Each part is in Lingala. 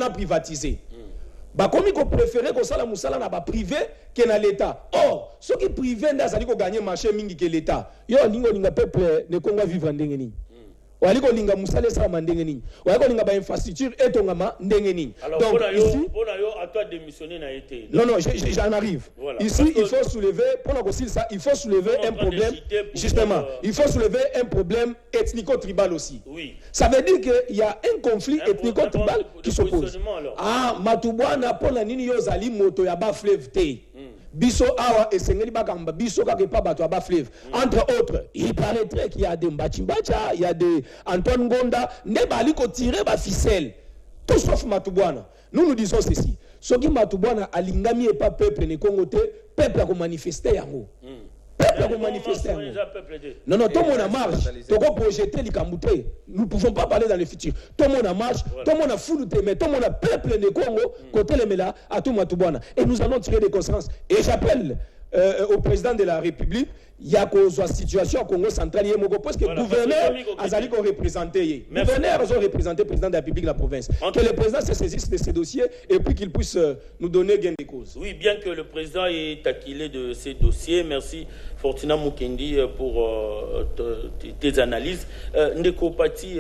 a privatisé. Bakomi ko préféré ko sala musala na ba privé que na l'état. Or, ceux qui privé ndazali ko gagner marché mingi que l'état. Yo lingo linga peuple ne Congo vivre ndenge nini. Waliko linga musale sa mandenge nini. Waliko linga ba infrastructure etongama ndenge nini. Donc ici pour à toi démissionner na été. Non, j'en arrive. Voilà. Ici il faut soulever pour ça, il faut soulever un problème justement. Il faut soulever un problème ethnico-tribal aussi. Oui. Ça veut dire qu'il y a un conflit ethnico-tribal qui s'oppose. Ah, Matubwana pour la nini yo zali moto ya ba fleuve te. Biso awa esengeli bakamba biso ka pas bato ba fleuve. Entre autres, il paraîtrait qu'il y a des Mbachimbacha, il y a des Antoine Gonda, ne bali ko tirer ba ficelle. Tout sauf Matubwana. Nous disons ceci. Ce qui Matubwana alingami et pas peuple ne Congo te, peuple a manifesté yango. Peuple a manifesté yango. Non, tout le monde a marche. Tout le monde a projeté les Kamouté. Nous ne pouvons pas parler dans le futur. Tout le monde a marche, tout le monde a foule, mais tout le monde a peuple de Congo, côté les Mela, à tout Matubwana. Et nous allons tirer des conséquences. Et j'appelle au président de la République, il y a une situation au Congo central, parce que le gouverneur a représenté. Le gouverneur a représenté le président de la République de la province. Que le président se saisisse de ces dossiers et puis qu'il puisse nous donner gain de cause. Oui, bien que le président ait acquis de ces dossiers, merci Fortuna Mukendi pour tes analyses. Ndeko Pati,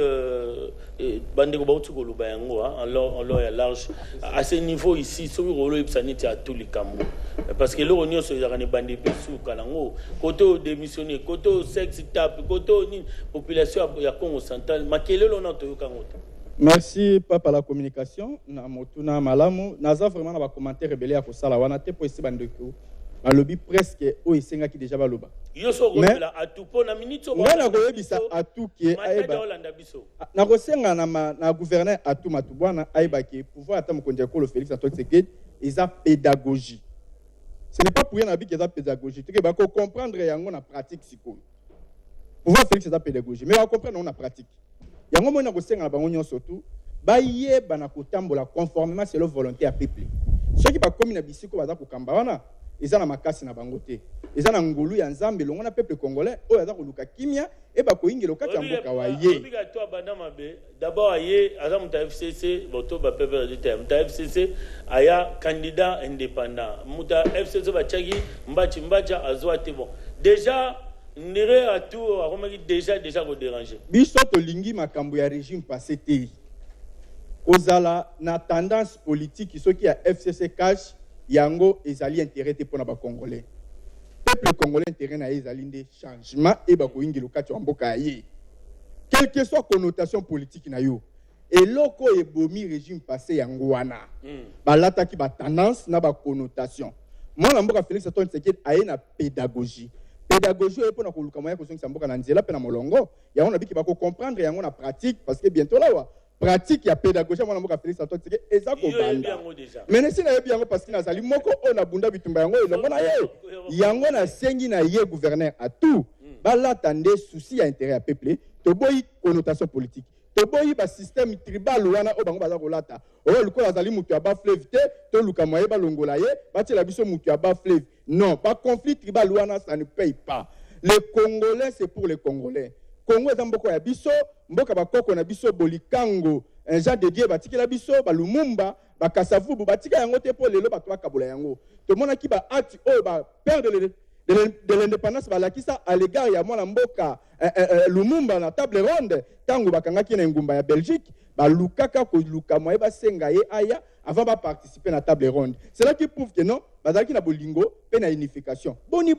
Bandeko Bautu Golubayango, en l'eau et large, à ce niveau ici, sur le rôle de à tous les Cameroun. Parce que l'Union se dit bandé Bessou, Kalango, côté démissionné, côté sexe tape, côté population ya Congo central, makele l'on a tout Merci papa la communication na motuna malamu naza vraiment na ba commentaire rebelle ya ko sala wana te po esi bandeko balobi presque o isenga ki déjà baloba yo so ko la atu po na minute on na ko yebisa atu ki aiba na ko senga na gouverneur atu Matubwana aiba ki pouvoir ata mokonzi ko le Félix Antoine Tshisekedi isa pédagogie. Ce n'est pas pour rien que c'est la pédagogie. Tu vas comprendre yango na pratique siko. Pouvoir faire c'est la pédagogie, mais on comprendre on a pratique. Yango mona ko senga bango nyo surtout ba yeba na kotambola conformément c'est leur volonté à peuple. Ceux qui ba komi na bisiko baza ko kamba wana eza na makasi na bango te. Eza na ngolu ya Nzambe longo na peuple congolais oyo aza ko luka kimia e ba ko ingelo kati ya mboka wa ye. D'abord aye azam ta FCC boto ba peuple de terme ta FCC aya candidat indépendant. Muta FCC ba chagi mbacha azwa te bon. Déjà nire à tout déjà ko déranger. Biso to lingi makambo ya régime passé te. Ozala na tendance politique ce qui a FCC cash yango ezali intérêt pour na ba congolais. Peuple congolais intérêt na ezali ndé changement et ba ko ingelo kati ya mboka ye. Quelle que soit connotation politique na yo. Et loko e bomi régime passé yango wana. Balata ki ba tendance na ba connotation. Moi na mboka Félix Antoine Tshisekedi aye na pédagogie. Pédagogie est pour na koluka moya ko songisa mboka na nzela pe na molongo. Yango na biki ba ko comprendre yango na pratique parce que bientôt là wa pratique ya pédagogie moi na mboka Félix Antoine Tshisekedi eza ko banda. Mais nesi na yebi yango parce que na zali moko on a bunda bitumba yango elongo na ye. Yango na sengi na ye gouverneur à tout. Balata ndé souci ya intérêt à peuple. Toboyi connotation politique. Toboyi ba système tribal wana o bango baza kolata. O lukola zali mutu ya ba fleuve te, to luka moye ba longola ye, ba tela biso mutu ya ba fleuve. Non, pas conflit tribal wana ça ne paye pas. Les Congolais c'est pour les Congolais. Congo est mboko ya biso, mboka ba koko na biso bolikango, un genre de Dieu batikela biso ba Lumumba, ba Kasavubu batika yango te pour lelo ba to kabola yango. To mona ki ba acte o ba perdre de l'indépendance balakisa à l'égard ya mwana mboka Lumumba na table ronde tango bakangaki na ngumba ya Belgique ba lukaka ko luka moye ba senga ye aya avant ba participer na table ronde. C'est là qui prouve que non bazalaki na bolingo pe na unification. Boni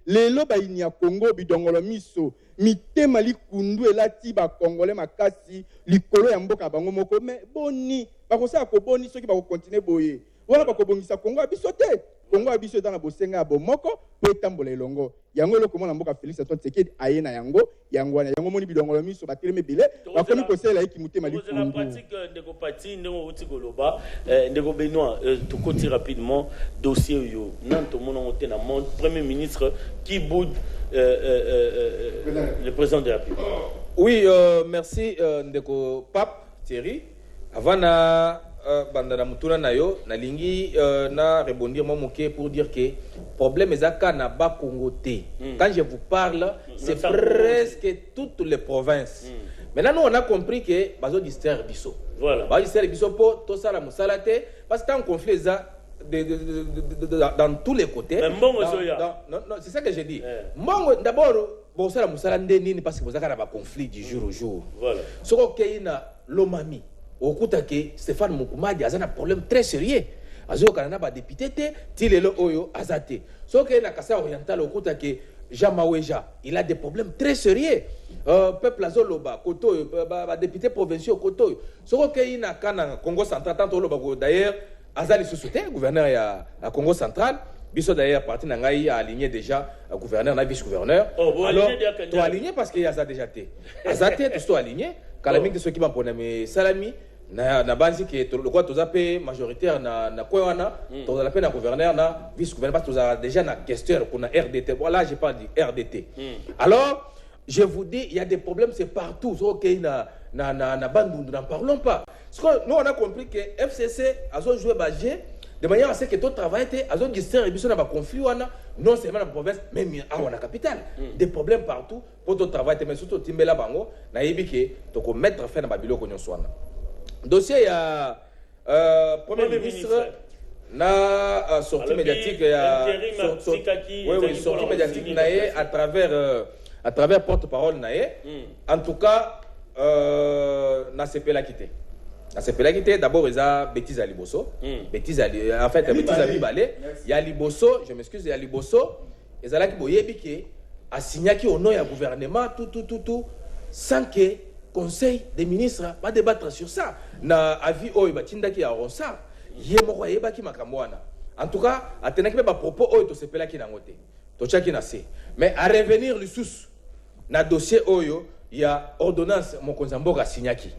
lelo ba inia Congo bidongolo miso mitema likundu elati ba congolais makasi likolo ya mboka bango moko mais boni ba ko sa ko boni soki ba ko continuer boye wana ba ko bongisa Congo abiso te. Congo abiso dans la bosenga bomoko pe tambola elongo yango loko mona mboka Félix Antoine Tshisekedi ayena yango wana yango moni bidongolo miso bateleme bile bakomi kosela iki mutema liku la pratique ndeko pati ndeko utigoloba ndeko Benoît tout côté rapidement dossier yo nanto mona ngote na monde premier ministre qui boude le président de la République. Oui, merci ndeko Pape Thierry avant na bandana mutuna nayo nalingi na rebondir moke pour dire que problème ezaka na ba Congo te. Quand je vous parle, c'est presque toutes les provinces. Maintenant, nous, on a compris que bazo distraire biso. Voilà. Bazo distraire biso pour tout ça la musalate parce que tant conflit ça dans tous les côtés. Mais bon, non, c'est ça que j'ai dit. Bon, d'abord, bon ça la musalate nini parce que vous avez un conflit du jour au jour. Voilà. Ce que na l'omami, au coup que Stéphane Mukumadi a un problème très sérieux. Azo kanana ba député te tilelo oyo azate. Ce que na Kasa oriental au coup que Jean Maweja, il a des problèmes très sérieux. Peuple azoloba koto député provincial koto. Ce que na kana Congo central tant loba d'ailleurs azali société gouverneur ya Congo central. Biso d'ailleurs parti nangai a aligné déjà gouverneur na vice-gouverneur. Alors tu aligné parce qu'il y a ça déjà té. Azate tu sois aligné kalami que ceux qui m'ont mes salami na banzi que le quoi tu appelles majoritaire na kwewana tu appelles na gouverneur na vice-gouverneur parce que tu as déjà na questeur pour na RDT. Voilà, j'ai pas dit RDT. Alors je vous dis, il y a des problèmes, c'est partout. Ok, na bande, nous n'en parlons pas. Parce que nous, on a compris que FCC a joué Bagé de manière à ce que tout travail était, a joué distraire et puis on a conflit, non seulement dans la province, même à la capitale. Des problèmes partout pour tout travail, mais surtout Timbela Bango, na yébike, donc mettre fin à Babilo qu'on soit. Dossier, il y a Premier ministre. Na sortie médiatique, sortie médiatique à travers porte-parole naé. En tout cas, na sepela quitté. Na sepela quitté. D'abord, il y a bêtise à Liboso. Bêtise à, en fait, bêtise à Bibalé. Il y a Liboso, je m'excuse, il y a Liboso. Il y a qui boyebi a signé qui au nom du gouvernement tout sans que conseil des ministres va débattre sur ça. Na avis o ibatinda qui a ça. Yemo yeba ki makamwana. En tout cas, atenaki ba propos o to sepela ki nangote. To chaki na se. Mais à revenir le sous na dossier oyo, il y a ordonnance mon konzamboka signaki.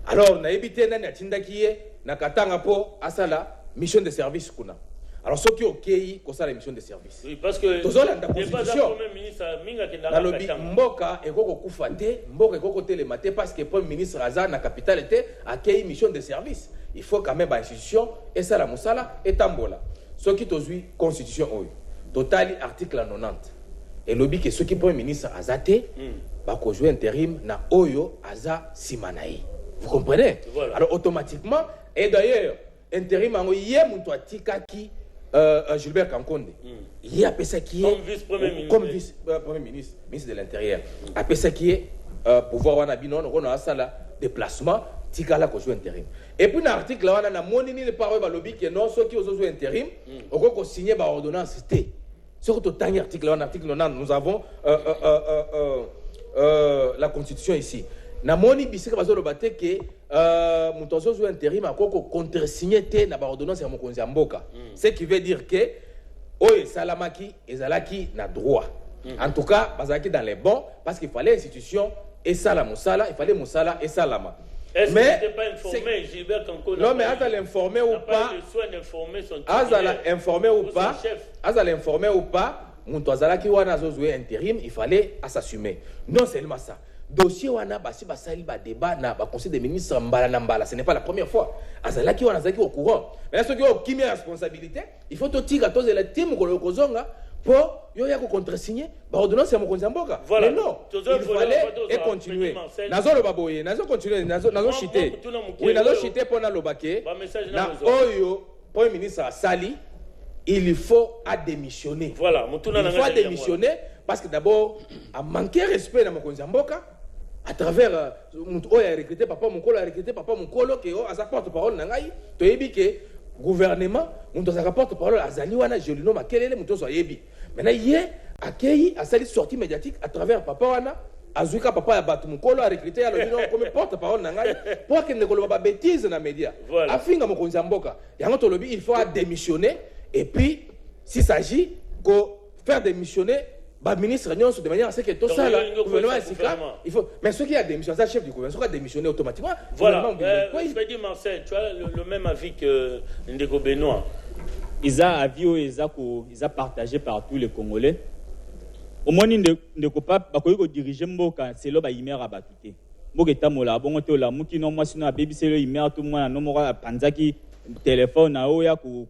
Alors na ebité nani atindaki ye na katanga po asala mission de service kuna. Alors ceux qui okei ko sala mission de service. Oui, parce que tozolanda constitution. Premier ministre minga ki na lobi mboka ekoko kufa te, mboka ekoko telema te parce que premier ministre aza na capitale était akei mission de service. Il faut quand même institution et ça la musala et tambola. Ce qui tozui constitution oyo. Total article 90. Et lobby que ceux qui premier ministre azate va ko jouer intérim na oyo aza simanaï. Vous comprenez? Voilà. Alors automatiquement et d'ailleurs intérim en yé muto atikaki Gilbert Kankonde. Il y a ça qui est comme vice-premier ministre, ministre de l'Intérieur. Après ça qui est pouvoir wana binon on a ça là déplacement tikala ko jouer intérim. Et puis dans l'article là on a monini les paroles ba lobby que non ceux qui osent jouer intérim on ko signer ba ordonnance té. Sur tout dernier article là, article 90 nous avons la constitution ici. Na moni bisika bazolo baté que mutozo jouer intérim a ko contresigner té na ba ordonnance ya mokonzi ya mboka. Ce qui veut dire que oye salamaki ezalaki na droit. En tout cas, bazaki dans les bons parce qu'il fallait institution et ça il fallait musala et salama. Est-ce que n'était pas informé, Gilbert Kankonde? Non, mais Azal informé ou pas? Azal informé ou pas? Azal informé ou pas? Moutouazala qui wana zozoué intérim, il fallait s'assumer. Non seulement ça. Dossier wana basi basali ba débat na ba conseil des ministres mbala na mbala. Ce n'est pas la première fois. Azala qui wana zaki au courant. Mais là ceux qui ont qui met responsabilité, il faut tout tirer tous les teams ko kozonga. Pour yo ya ko contresigner ba ordonnance ya mokonzi mboka. Mais non, il fallait et continuer. Nazo lo baboye, nazo continuer, nazo chiter. Oui, nazo chiter pour na lobake. Na oyo premier ministre Sali, il faut démissionner. Voilà, il faut démissionner parce que d'abord a manqué respect na mokonzi mboka à travers oyo a recruté papa mukolo que a sa porte-parole na ngai to yebi que gouvernement muto za porte-parole azali wana jolino makelele muto so yebi. Maintenant, hier, Akei a sali sortie médiatique à travers papa wana, azuika papa ya batu mukolo a recruté ya lobino comme porte-parole nangai pour que ne koloba ba bêtise na média. Afinga mokonzi mboka. Yango to lobi il faut démissionner et puis s'il s'agit de faire démissionner ba ministre nyonso de manière à ce que tout ça là gouvernement il faut mais ceux qui a démissionné ça chef du gouvernement sera démissionné automatiquement. Voilà. Freddy Marcel, tu as le même avis que Ndeko Benoît. Ils ont avis, ils ont partagé par tous les Congolais. Au moins, ils ne peuvent pas diriger Mboka, c'est là qu'ils mèrent à Batouté. Mboka est à Mola, bon, tu as Mouki, non, moi, sinon, baby, c'est là, ils mèrent tout le monde, non, moi, Panzaki, téléphone, à Oya, pour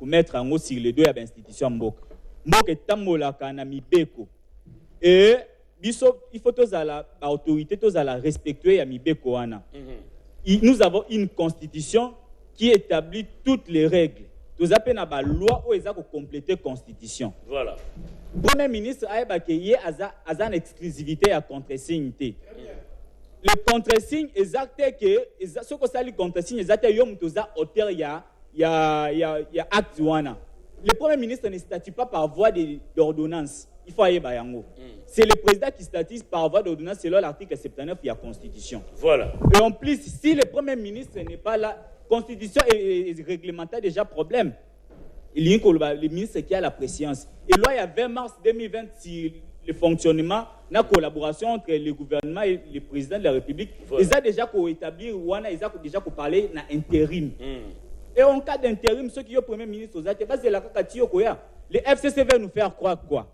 mettre en haut sur les deux à l'institution Mboka. Mboka est à Mola, Kanami Beko. Et biso il faut tous à la autorité tous à la respecter à mibeko wana. Nous avons une constitution qui établit toutes les règles. Nous avons une loi où ils ont complété la constitution. Voilà. Premier ministre a évacué une exclusivité à contre-signe. Le contre-signe exact que ce que ça le contre-signe exact yom toza auteur ya acte wana. Le premier ministre ne statue pas par voie d'ordonnance. Il faut aller bayango. C'est le président qui statue par voie d'ordonnance selon l'article 79 de la Constitution. Voilà. Et en plus, si le premier ministre n'est pas là, la Constitution est réglementaire déjà problème. Il y a le ministre qui a la préséance. Et loi, il y a 20 mars 2020 sur le fonctionnement, la collaboration entre le gouvernement et le président de la République. Voilà. Ils ont déjà établi, ils ont déjà parlé d'intérim. Et en cas d'intérim, ceux qui sont premier ministre, c'est la le FCC veut nous faire croire quoi?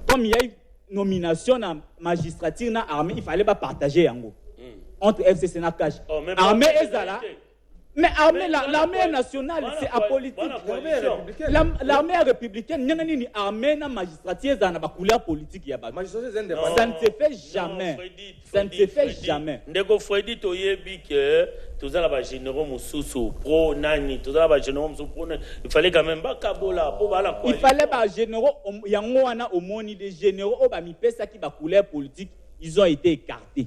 Comme il y a une nomination dans la magistrature, dans l'armée, il fallait pas partager entre FCC et Nakash. Armée et Zala. Mais l'armée nationale, c'est apolitique. L'armée républicaine, il y a une armée dans la magistrature, il y a une couleur politique. Ça ne se fait jamais. Ça ne se fait jamais. Ndeko Freddy Toyebi que tous les généraux Moussou pro nani, tous les généraux Moussou pro nani. Il fallait quand même pas kabola pour la. Il fallait pas généraux. Il y a au monde des généraux au bamipesa qui ba couleur politique, ils ont été écartés.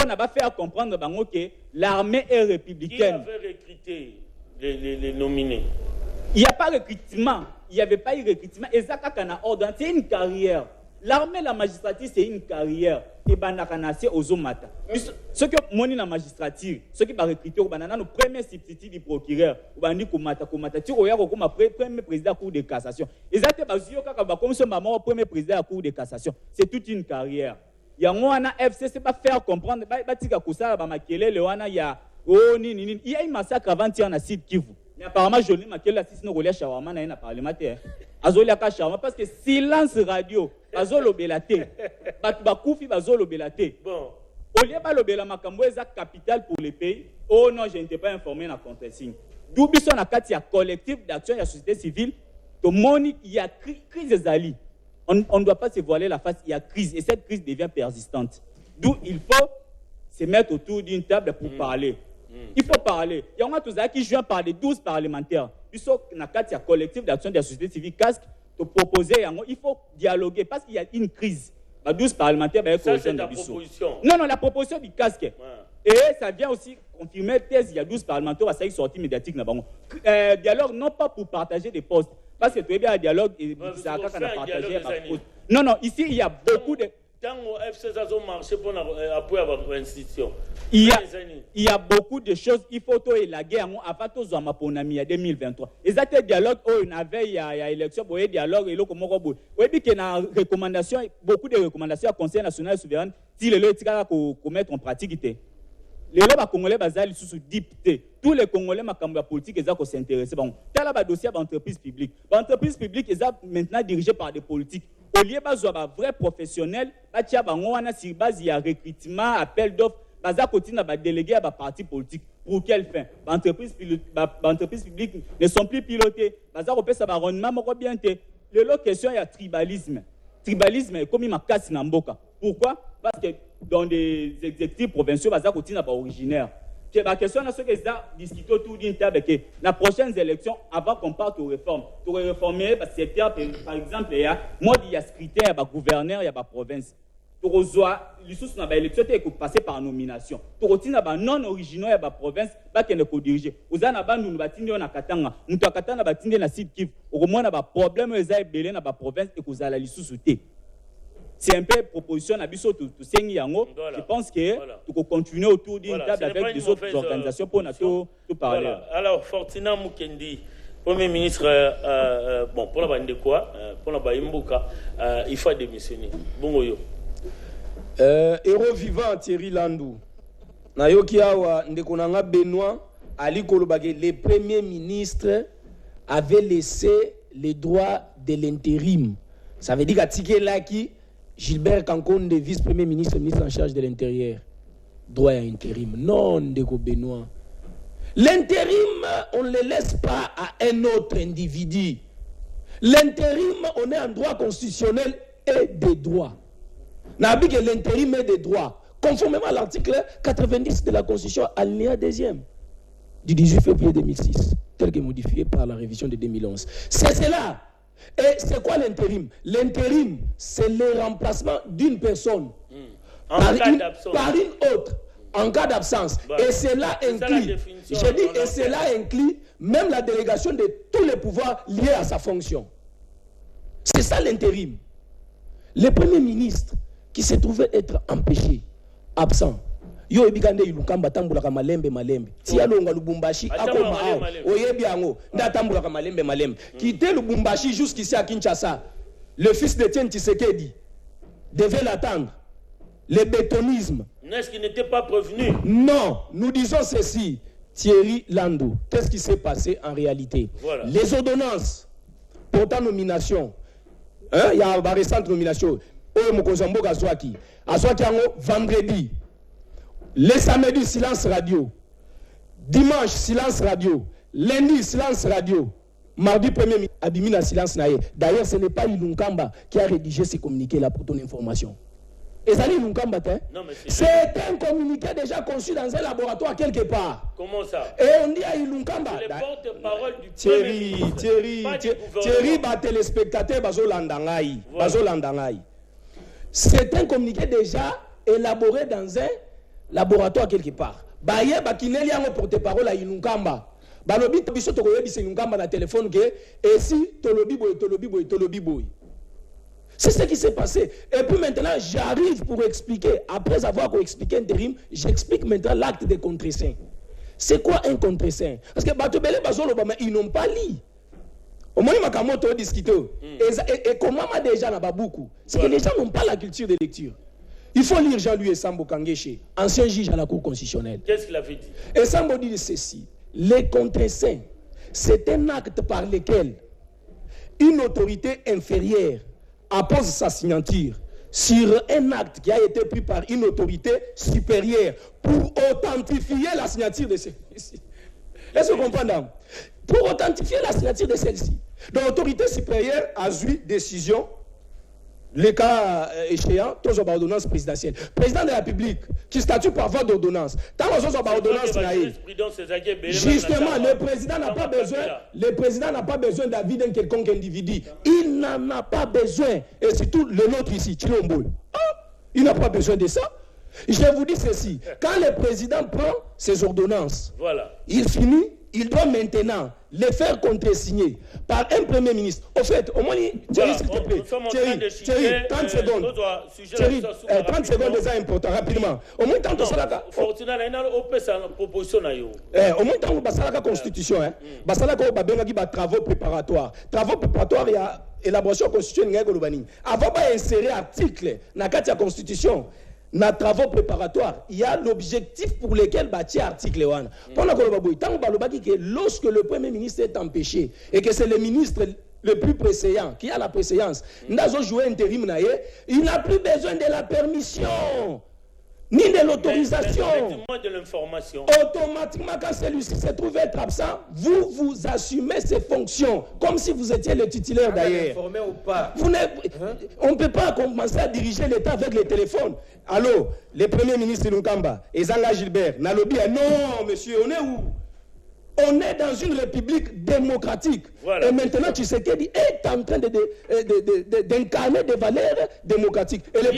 On n'a pas fait comprendre que l'armée est républicaine. Qui avait recruté les nominés? Il n'y a pas de recrutement. Il n'y avait pas eu de recrutement. Et ça, c'est une carrière. L'armée, la magistrature, c'est une carrière. Et c'est aux omata. Ce que moi, la magistrature, ce qui va recruter, le premier substitut du procureur, premier président de la Cour de cassation. Et ça, comme ce premier président de la Cour de cassation. C'est toute une carrière. Il y a un FCC pas faire comprendre il y a un massacre avant-hier dans Sud Kivu. Mais apparemment je n'ai pas que la sinon relais shawarma na parlementaire. Azolia ka shawarma parce que silence radio bazolo belate. Batu bakufi bazolo belate. Bon, au lieu ba lobela makambo eza capital pour les pays. Oh non, je n'étais pas informé na contre-signe. D'où biso na kati ya collectif d'action de la société civile, to moni il y a crise des alliés. On ne doit pas se voiler la face, il y a crise et cette crise devient persistante. D'où il faut se mettre autour d'une table pour parler. Il faut parler. Il y a tous qui jouent par les 12 parlementaires. Il faut que le collectif d'action de la société civile casque te proposer. Il faut dialoguer parce qu'il y a une crise. 12 parlementaires, ça c'est la proposition. Non, la proposition du casque. Ouais. Et ça vient aussi confirmer thèse. Il y a 12 parlementaires, ça y est sorti médiatique. Dialogue non pas pour partager des postes. Parce que tu es bien un dialogue et ça a partagé. Non, ici il y a beaucoup de. Quand le FCC a marché pour appuyer l'institution. Il y a beaucoup de choses. Il faut que la guerre avant tout ça pour en 2023. Et ça c'est dialogue où il y a élection pour dialogue et là comme on oui puis qu'il y a recommandation beaucoup de recommandations au Conseil national souverain si le tika ko mettre en pratique. Les Congolais basal sous député. Tous les Congolais makambo politique ils ont s'intéresser bon. Tel là dossier d'entreprise publique. L'entreprise publique ils sont maintenant dirigée par des politiques. Au lieu de vrais professionnels, batia bango wana sur base ya recrutement, appel d'offres, baza continue à déléguer à parti politique. Pour quelle fin? L'entreprise publique ne sont plus pilotées. Baza repère ça rendement moko bien té. Le lot question ya tribalisme. Tribalisme comme il m'a cassé na mboka. Pourquoi? Parce que dans des exécutifs provinciaux, baza continue à originaire. La question est ce que ça discute autour d'une table que la prochaine élection, avant qu'on parte aux réformes, tu aurais réformé par exemple, il y a scrutin, il y a gouverneur, il y a province. Tu reçois l'élection qui est passée par nomination. Tu retiens non originaux, il y a province, qui est dirigé. Vous avez nous battu na Katanga, nous Katanga battu na Sud Kivu. Au moins, il y a problème, il y a belé na province et que vous allez sous-souter. C'est un peu proposition à Bissot tout Yango. Je pense que tu peux continuer autour d'une table avec des autres organisations pour tout parler. Voilà. Alors, Fortina Mukendi, Premier ministre, bon, pour la bande quoi, pour la Baïmbuka, il faut démissionner. Bon, héros vivant Thierry Landou. Nayoki awa ndekonanga Benoît Ali Kolobage, le premier ministre avait laissé les droits de l'intérim. Ça veut dire qu'à Tikelaki, Gilbert Kankonde, vice-premier ministre, ministre en charge de l'Intérieur. Droit à intérim. Non, Ndeko Benoît. L'intérim, on ne le laisse pas à un autre individu. L'intérim, on est en droit constitutionnel est des droits. Nabi que l'intérim est des droits. Conformément à l'article 90 de la Constitution, alinéa 2e du 18 février 2006, tel que modifié par la révision de 2011. C'est cela. Et c'est quoi l'intérim? L'intérim, c'est le remplacement d'une personne par une autre en cas d'absence. Et cela inclut, j'ai dit, et cela inclut même la délégation de tous les pouvoirs liés à sa fonction. C'est ça l'intérim. Le premier ministre qui se trouvait être empêché, absent, yo ebigande ilukamba tambulaka malembe ti alonga Lubumbashi akoma ao oyebi yango nda tambulaka malembe quitter Lubumbashi jusqu'ici à Kinshasa, le fils de Etienne Tshisekedi devait l'attendre. Le bétonisme. N'est-ce qu'il n'était pas prévenu? Non, nous disons ceci. Thierry Landou, qu'est-ce qui s'est passé en réalité? Voilà. Les ordonnances portant nomination, il y a une récente nomination. Vendredi, le samedi, silence radio. Dimanche, silence radio. Lundi, silence radio. Mardi 1er, Abimina, silence naïe. D'ailleurs, ce n'est pas Ilunkamba qui a rédigé ce communiqué-là pour ton information. C'est un communiqué déjà conçu dans un laboratoire quelque part. Comment ça? Et on dit à Ilunkamba. C'est le porte-parole du Premier ministre. Thierry, téléspectateur, c'est un communiqué déjà élaboré dans un laboratoire quelque part. Baye bakineli yango porte-parole à Ilunkamba. Balobi biso tokoyebi se Ilunkamba na téléphone que et si tolobi boy. C'est ce qui s'est passé. Et puis maintenant, j'arrive pour expliquer. Après avoir expliqué intérim, j'explique maintenant l'acte de contre-saint. C'est quoi un contre-saint? Parce que Batobele Bazolo, ils n'ont pas lu. Au moins, ils m'ont discuté. Et comment déjà n'a pas beaucoup? C'est que les gens n'ont pas la culture de lecture. Il faut lire Jean-Louis Sambo Kangeche, ancien juge à la Cour constitutionnelle. Qu'est-ce qu'il avait dit? Et Sambo dit ceci. Les contre-saints, c'est un acte par lequel une autorité inférieure appose sa signature sur un acte qui a été pris par une autorité supérieure pour authentifier la signature de celle-ci. Est-ce que vous comprenez? Pour authentifier la signature de celle-ci. Donc l'autorité supérieure a eu décision, les cas échéants, tous aux ordonnances présidentielles. Président de la République, qui statue par voie d'ordonnance. Tant aux ordonnances, justement, le président n'a pas besoin d'avis d'un quelconque individu. Il n'en a pas besoin. Et surtout le nôtre ici, Chilombo. Il n'a pas besoin de ça. Je vous dis ceci. Quand le président prend ses ordonnances, il finit, il doit maintenant les faire contresigner par un premier ministre. Au fait, au moins, Thierry, s'il te plaît. Thierry, 30 secondes. Thierry, 30 secondes déjà important, rapidement. Au moins, tant que ça là. Au moins, tant que ça là, constitution. Ça là, travaux préparatoires. Travaux préparatoires, il y a élaboration constitutionnelle. Avant d'insérer article dans la constitution. Dans les travaux préparatoires, il y a l'objectif pour lequel bâtir l'article 1. Lorsque le Premier ministre est empêché et que c'est le ministre le plus préséant qui a la préséance, il n'a plus besoin de la permission ni de l'autorisation. De l'information. Automatiquement, quand celui-ci se trouve être absent, vous assumez ses fonctions, comme si vous étiez le titulaire d'ailleurs. Ou pas. On ne peut pas commencer à diriger l'État avec les téléphones. Allô, le Premier ministre Lunkamba, Ezanga Gilbert, Nalobi, non, monsieur, on est où? On est dans une république démocratique. Voilà. Et maintenant, Tshisekedi est en train d'incarner des valeurs démocratiques. Et le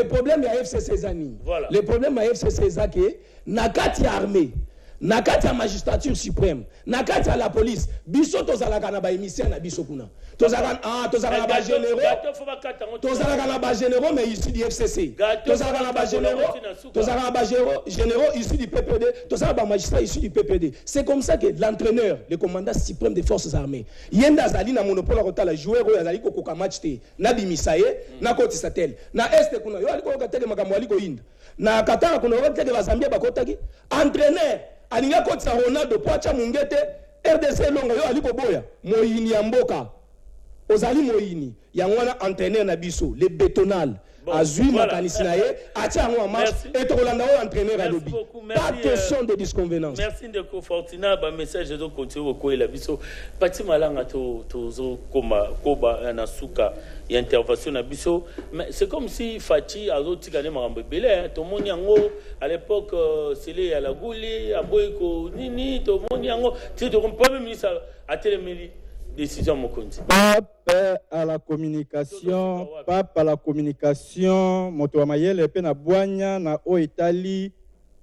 problème, il y a FCC Zani. Voilà. Le problème, il y a FCC Zaki, Nakati armée, Nakati à magistrature suprême, Nakati à la police, Biso Tozalaka na ba émission na Biso kuna. Tozalaka ba généraux, mais issus du FCC. Tozalaka ba généraux issus du PPD, Tozalaka ba magistrats issus du PPD. C'est comme ça que l'entraîneur, le commandant suprême des forces armées, Yenda Zali na monopole à la joueur au Yazali Kokoka match te, na Bimisaye, na Koti Satel, na Est kuna, yo aliko katele makambo aliko Inda, na Katara kuna wakatele Bazambia bakotaki, entraîneur alinga Koti sa Ronaldo Poacha Mungete, RDC Longa yo aliko boya, Moyini Amboka. ozali moyini yango wana entraîneur na biso le bétonal azui makanisi na ye atia yango en marche et tokolanda oyo entraîneur alobi pas question de disconvenance. Merci ndeko Fortina ba message ezo continue kokoyela biso pati malanga tozo koba na suka ya intervention na biso, mais c'est comme si Fati azotika ne makambo belé tomoni yango à l'époque Sele ya la Gouli aboyiko nini tomoni yango tu te comprends même ministre a téléméli décision Mokonzi. Pape à la communication, pape à la communication, moto wa mayele pe na bwanya na o Italie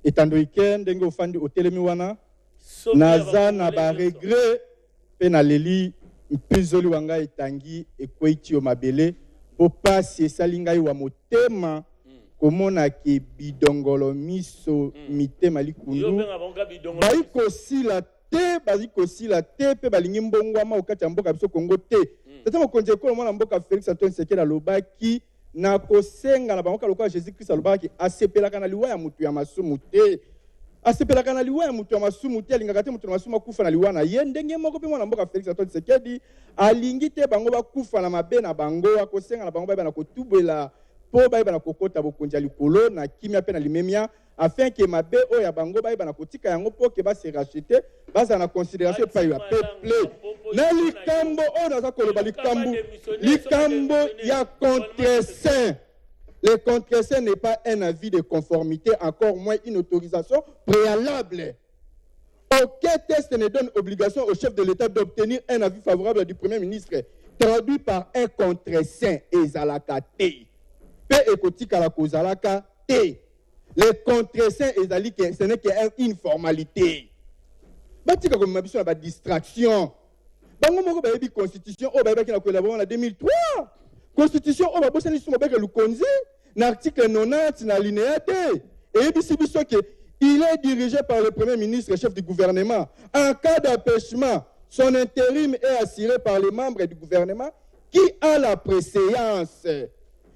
etando weekend ndenge ofandi otelemi wana naza na ba regret pe na leli mpizoli wanga etangi ekweiti yo mabele po pasi esali ngai wa motema komona ke bidongolo miso mitema likundu bazikosila te pe balingi mbongwama okati ya mboka biso Kongo te tata mokonzi ekolo mwana mboka Félix Antoine Tshisekedi alobaki na kosenga na bango lokola Jésus Christ alobaki asepelaka na liwa ya mutu ya masumu te asepelaka na liwa ya mutu ya masumu te alingaka te mutu ya masumu akufa na liwa na ye ndenge moko pe mwana mboka Félix Antoine Tshisekedi alingi te bango bakufa na mabe na bango akosenga na bango bayeba na kotubela po bayeba na kokota bokonzi ya likolo na kimia pe na limemia afin que mabe o ya bango bayeba na kotika yango po ke ba se racheter baza na considération pa ya peuple na likambo o naza koloba likambo ya contre-saint. Le contre-saint n'est pas un avis de conformité, encore moins une autorisation préalable. Aucun test ne donne obligation au chef de l'État d'obtenir un avis favorable du Premier ministre, traduit par un contre-saint ezalaka te. Pe ekotika la kozalaka te. Le contre-saint ezali que ce n'est qu'une formalité. Batika comme mabiso na ba distraction. Bango moko ba yebi constitution o ba yebi na collaboration en 2003. Constitution o ba bosani suma ba ke lukonzi na article 90 na alinéa T. Et yebi sibiso que il est dirigé par le Premier ministre, chef du gouvernement. En cas d'empêchement, son intérim est assuré par les membres du gouvernement qui a la préséance.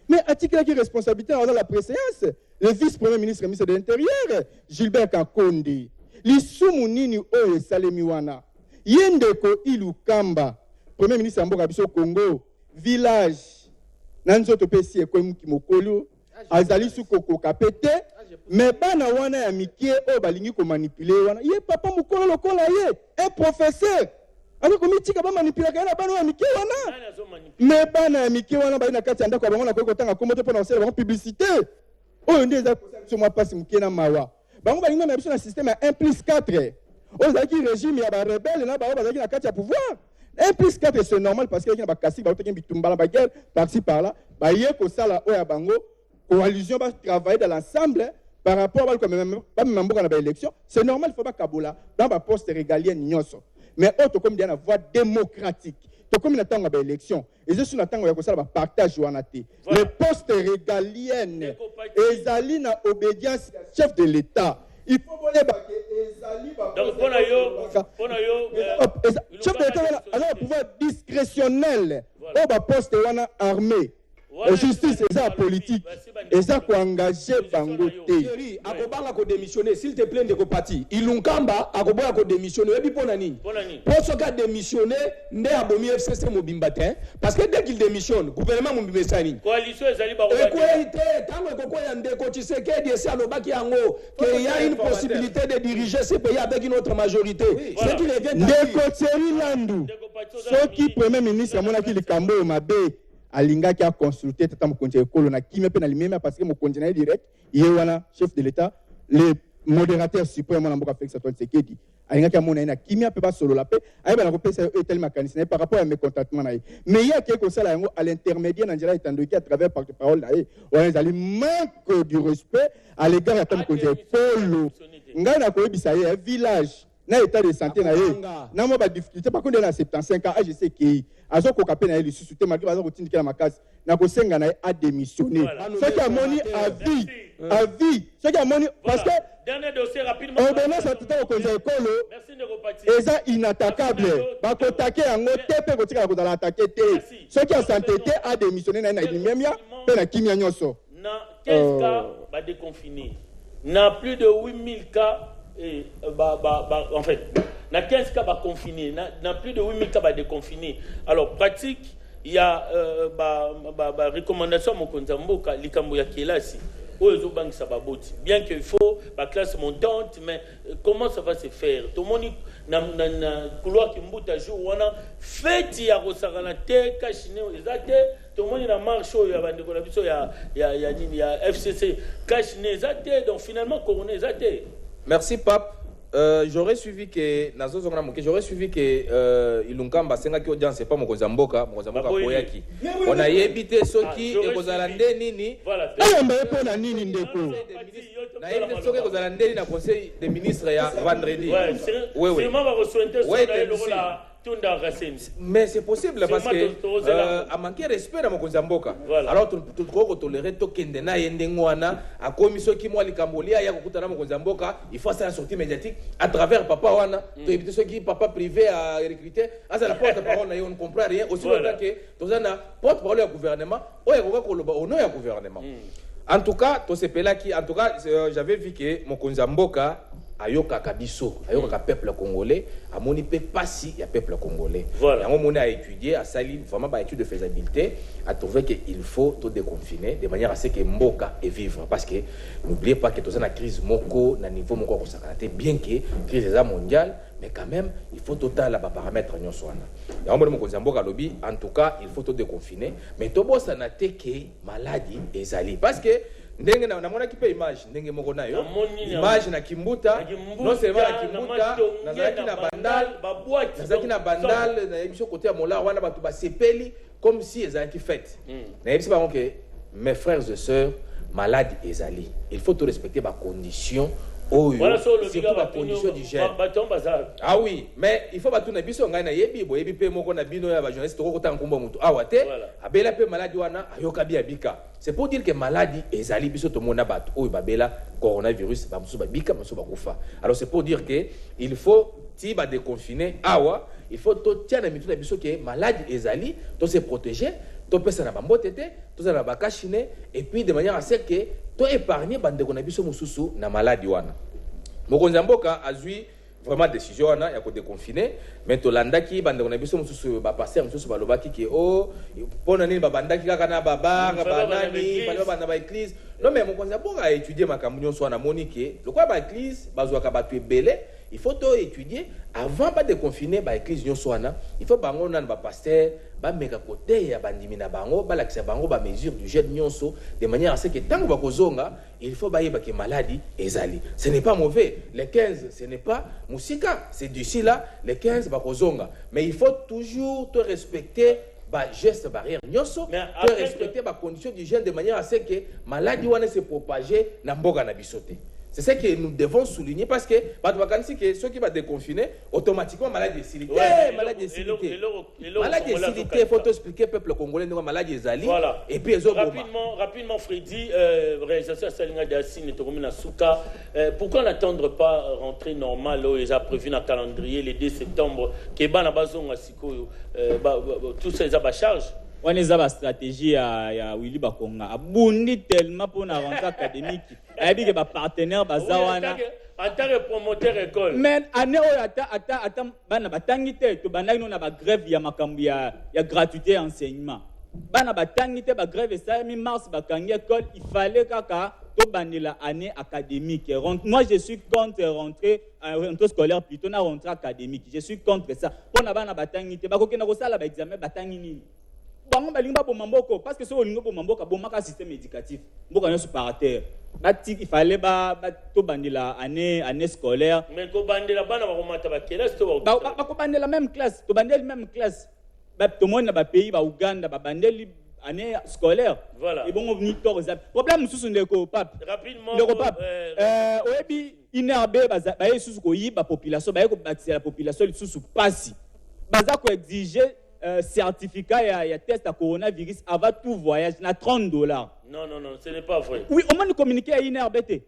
Mais article qui responsabilité dans la préséance, le vice-premier ministre, ministre de l'Intérieur, Gilbert Kakonde, lisumu nini oye salemiwana, yendeko ilukamba, premier ministre Amboka biso Congo, village, nanzoto pesi ekomuki mokolo, azali suko kapete, mais bana wana ya mikie o balingi ko manipuler wana, ye papa mokolo lokola ye, un professeur. Alors comme tika ba manipuler kana bana ya mikie wana. Mais bana ya mikie wana ba ina kati ndako bango na ko tanga komoto pona osela ba publicité. Oyo ndeza ko moi passe mukie na mawa. Bango balingi na biso na système ya 1+4. Ozaki régime ya ba rebelle na ba bazaki na kati ya pouvoir. 1+4 c'est normal parce que y a ba kasi ba teki bitumbala ba guerre par-ci par-là. Ba ye ko sala oya bango coalition va travailler dans l'ensemble par rapport à l'élection. C'est normal, il ne faut pas Kabola dans la poste régalienne nyonso. Mais autre comme il y a une voie démocratique. Donc comme il y a une élection, et je suis en train de partage les postes régaliennes, Ezali na obédience chef de l'État. Il faut voler donc chef de l'État a un pouvoir discrétionnel au poste armé. Justice et ça politique et ça ko engager bango te akobanga ko démissionner s'il te plaît de ko parti ilunkamba akobanga ko démissionner ebi pona nini pour ce cas démissionner nde abomi FCC mobimba te parce que dès qu'il démissionne gouvernement mobimba sani coalition ezali ba ko tango ekoko ya ndeko Tshisekedi esi alobaki yango qu'il y a une possibilité de diriger ce pays avec une autre majorité ce qui revient ndeko Thierry Landu soki premier ministre amonaki likambo mabe alinga qui a consulté tata mokonzi ekolo na kimia pe na limemia parce que mokonzi na direct yewana chef de l'État le modérateur suprême na mboka Félix Antoine Tshisekedi alinga qui a mona na kimia pe ba solo la pe ayeba na ko pesa etel mécanisme par rapport à mécontentement na mais ya qui ko sala yango à l'intermédiaire na njira etandoki à travers porte-parole na wana ezali manque du respect à l'égard ya tata mokonzi ekolo ngai na ko ebisa ye village na état de santé na ye na mo ba difficulté par contre na 75 ans je sais que azo ko kapé na ye lisusu te malgré bazo kotindika na makasi na ko senga na ye a démissionner ce qui a moni à vie ce qui a moni parce que dernier dossier rapidement ordonnance à tata okonza ekolo eza inattaquable ba ko taquer yango te pe ko tika ko dala attaquer te ce qui a santé te a démissionner na limemia pe na kimia nyonso na 15 cas ba déconfiné na plus de 8000 cas et en fait, dans 15 cas confinés, dans plus de 8000 cas déconfinés. Alors, pratique, il y a recommandation mokonza mboka likambo ya kelasi. Bien qu'il faut la classe montante, mais comment ça va se faire? Tout le monde na couloir qui mbuta jour on a fait ya rosarana te kashine ezate tout le monde na marche ya bande ko na biso ya FCC kashine ezate donc finalement corona ezate. Merci Pape. J'aurais suivi que j'aurais suivi que Ilunkamba senga ki audience c'est pas mokonza mboka koyaki. On a évité soki et kozalande nini. Voilà. ayamba ye mpo na nini ndeko Na évité soki kozalande nini na conseil des ministres ya vendredi. Oui. Vraiment va recevoir Ouais, mais c'est possible parce que a manqué respect dans mokonza mboka. Alors tout ko tolérer to kende na yende ngwana a commission ki moi likambolia ya kokutana mokonza mboka, il faut ça la sortie médiatique à travers papa wana to éviter ce qui papa privé à recruter à la porte-parole on ne comprend rien aussi longtemps que tozana porte-parole du gouvernement o ya kokoloba au nom du gouvernement. En tout cas, j'avais vu que mokonza mboka ayoka kabiso, ayoka peuple congolais, a moni pe passi ya peuple congolais. Voilà. Yango moni a étudié, a sali vraiment ba étude de faisabilité, a trouvé que il faut tout déconfiner de manière à ce que mboka et vivre parce que n'oubliez pas que tous na crise moko na niveau moko ko sakanaté bien que crise mondiale mais quand même il faut total la paramètre nyonso wana. Yango moni mokonza mboka lobi en tout cas il faut tout déconfiner mais to bossa na te que maladie ezali parce que ndenge na mona kipe image ndenge moko nayo image na kimbuta non seulement na kimbuta nazaki na bandal na émission côté ya mola wana batu ba sepeli comme si ezaki fête na yebisi ba que mes frères et sœurs malades ezali il faut tout respecter ba conditions. Voilà, c'est pour la condition du gène. Ah oui, mais il faut pas tout na biso ngai na yebi bo yebi pe moko na bino ya ba journaliste ko kota nkombo mutu awate abela pe maladie wana ayoka bi abika. C'est pour dire que maladie ezali biso to mona bat o babela coronavirus ba musu ba bika musu ba kufa. Alors c'est pour dire que il faut ti ba déconfiner awa, il faut to tia na mitu na biso que maladie ezali to se protéger. To pesa na bambotete, to za na bakashine et puis de manière à ce que to épargner bande ko na biso mususu na maladie wana. Mokonza mboka azui vraiment décision wana ya ko déconfiner mais to landaki bande ko na biso mususu ba passer mususu ba lobaki ke oh pona nini ba bandaki kaka na baba banani ba bana ba église. Non mais mokonza mboka a étudier makambo nyonso wana monique le quoi ba église bazwa ka ba belé. Il faut tout étudier avant de déconfiner ba église nyonso wana. Il faut bango nan ba pasteur ba meka côté ya bandimi na bango ba lakisa bango ba mesure du gène nyonso de manière à ce que tant ba kozonga il faut ba yeba que maladie ezali. Ce n'est pas mauvais. Les 15 ce n'est pas musika, c'est d'ici là les 15 ba kozonga. Mais il faut toujours te respecter ba geste barrière nyonso, te respecter ba condition du gène de manière à ce que maladie wana se propager na mboka na bisote. C'est ce que nous devons souligner parce que ceux qui vont déconfiner, automatiquement maladie est silité. Maladie est silité. Maladie est silité, il faut expliquer au peuple congolais que maladie est zali. Et puis rapidement Freddy, réalisation Salinga Dassine et Toromina Souka. Pourquoi n'attendre pas rentrée normale ils ont prévu dans le calendrier le 2 septembre que ban bazon asiko tous ces abacharges. On est à stratégie ya Willy Bakonga. Abundi tellement pour la rentrée académique. Il y a des partenaires bazawana. En tant que promoteur école. Mais année attends bana batangite to bana ino na ba grève ya makambu ya gratuité enseignement. Bana batangite ba grève ça mi mars bakangi école, il fallait kaka to banila année académique. Moi je suis contre rentrée scolaire plutôt na rentrée académique. Je suis contre ça. Pour na bana batangite bakokena ko sala ba examen batangi nini. Parce que c'est un système éducatif. Il fallait année scolaire. Mais la même classe. Tout le monde dans le pays, Ouganda, année scolaire. Voilà. Et bon, on vient de problème, c'est le pape. Rapidement. Le pape. La population, la population, exiger certificat et test à coronavirus avant tout voyage na $30. Non, ce n'est pas vrai. Oui, au moins nous communiquer à INRBT.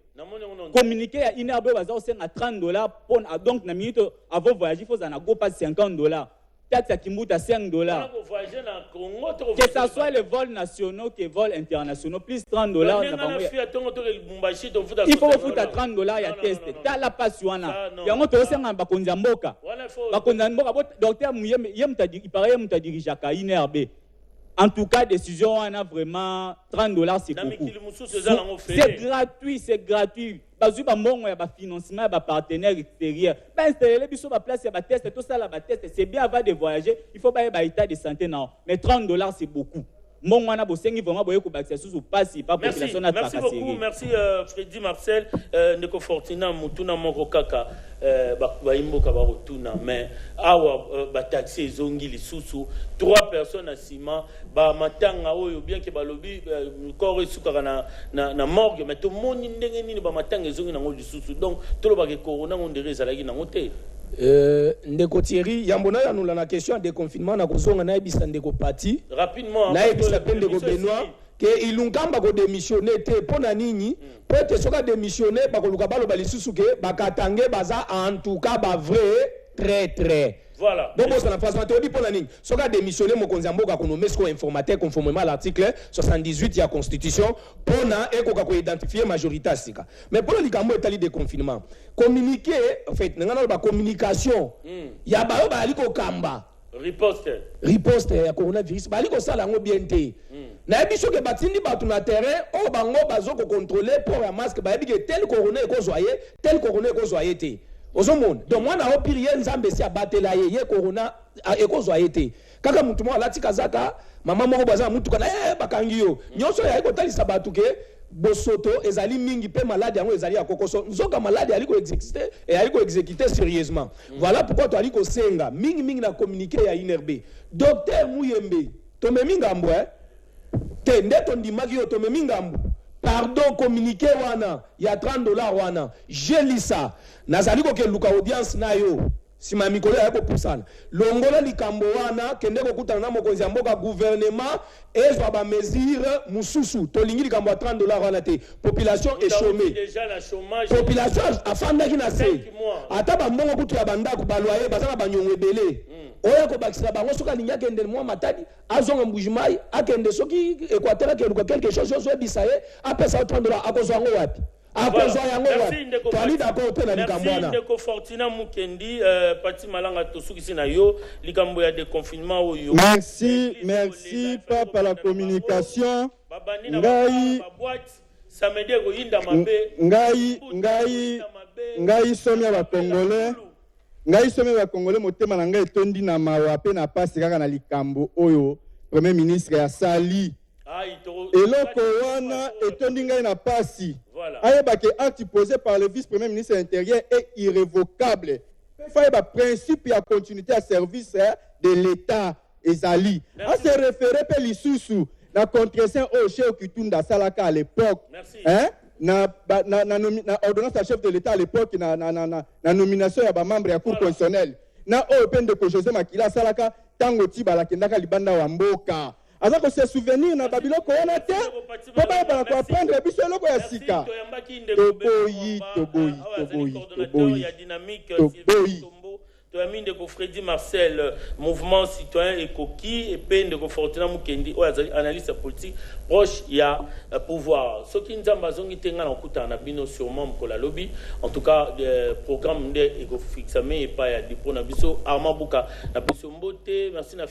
Communiquer à INRB c'est à $30 pour donc na minute avant voyage il faut en go pas $50. Taxe à Kimbuta $5. Que ce soit les vols nationaux que les vols internationaux plus $30. Il faut foutre à $30 à test. T'as la passe wana. Yango to senga bakonza mboka. Bakonza mboka docteur il paraît muta dirige ka INRB. En tout cas, décision, on a vraiment $30, c'est beaucoup. C'est gratuit. Bazu ba mongo ya ba financement ba partenaire extérieur. Ba installer biso ba place ya ba test, tout ça là ba test, c'est bien avant de voyager, il faut ba état de santé non. Mais $30 c'est beaucoup. Mon wana bosengi vraiment boye ko bakisa sous passe pas population na merci beaucoup, merci Freddy Marcel ndeko Fortina mutuna moko kaka ba imboka ba rotuna mais awa ba taxi zongi lisusu 3 personnes à ciment ba matanga oyo bien que ba lobi corps esukaka na morgue mais tout moni ndenge nini ba matanga zongi nango lisusu donc to lo ba ke corona ngondere ezalaki nango te. Ndeko Thierry yambona ya nula na question de confinement na kozonga na ebisa ndeko Pati rapidement na ebisa pe ndeko Benoît que ilunkamba ko démissionner te pona nini peut soka démissionner ba koluka balo balisusu ke bakatange baza en tout cas ba vrai très voilà. Donc, on a fait un peu de soka démissionné mon konzamboka konomé ce informateur conformément à l'article 78 de la Constitution pour na eko ka identifier majorité sika. Mais pour le likambo etali de confinement, communiquer en fait ngana ba communication ya ba ba aliko kamba riposte ya coronavirus ba aliko sala ngo bien te. Na ebiso ke batindi batu na terrain o bango bazoko contrôler pour un masque ba ebi ke tel corona eko zoyer te. Ozomon donc moi na opiriye nzambe si abatela ye corona ekozwa yete kaka mutu mo alati kazaka mama moko baza mutu kana bakangi yo nyonso ya ekotalisa batu ke bosoto ezali mingi pe malade yango ezali akokoso nzoka malade aliko exécuter sérieusement voilà pourquoi to aliko senga mingi na communiquer ya INRB docteur Muyembe tome mingambo te ndeto ndimaki yo tome mingambo pardon communiqué wana ya $30 wana je lis ça nazali ko ke luka audience na yo sima mikolo ya ko pusana longola likambo wana kende ko kutana na mokonzi ya mboka gouvernement ezwa ba mesure mususu tolingi likambo ya $30 wana te population est chômée déjà la chômage population afanda ki na se ata ba mbongo kutu ya banda ko balwaye bazana banyongo ebele oya ko bakisa bango soka linya kende mwa matadi azonga mbujimai akende soki Équateur akeluka quelque chose zo bisaye apesa $30 akozwa ngo wapi akozwa yango wapi twali d'accord pe na likambo wana. Merci ndeko Fortina Mukendi Pati Malanga tosukisi na yo likambo ya déconfinement oyo. Merci papa la communication. Ngai somia ba Congolais. Ngai somia ba Congolais motema na ngai etondi na mawa pe na pasi kaka na likambo oyo premier ministre ya sali. Eloko wana etondi ngai na pasi. Ayeba ke acte posé par le vice-premier ministre de l'Intérieur est irrévocable. Il faut un principe à continuité à service de l'État ezali. À se référer pe lisusu na contre-saint au chef Kitunda Salaka à l'époque. Hein? Na ordonnance à chef de l'État à l'époque na nomination ya ba membre ya cour constitutionnelle. Na open de ko José Makila Salaka tango tibala kendaka libanda wa mboka. Avant que se souvenir na babilo ko ona te po ba ko apprendre biso eloko ya sika toyami ndeko Freddy Marcel mouvement citoyen et coquille et pe ndeko Fortina Mukendi analyste politique proche ya pouvoir soki nzamba zongi tenga na okuta na bino sûrement mkola lobby en tout cas programme nde eko fixame et pas ya dipo na biso Armand Buka na biso mbote merci na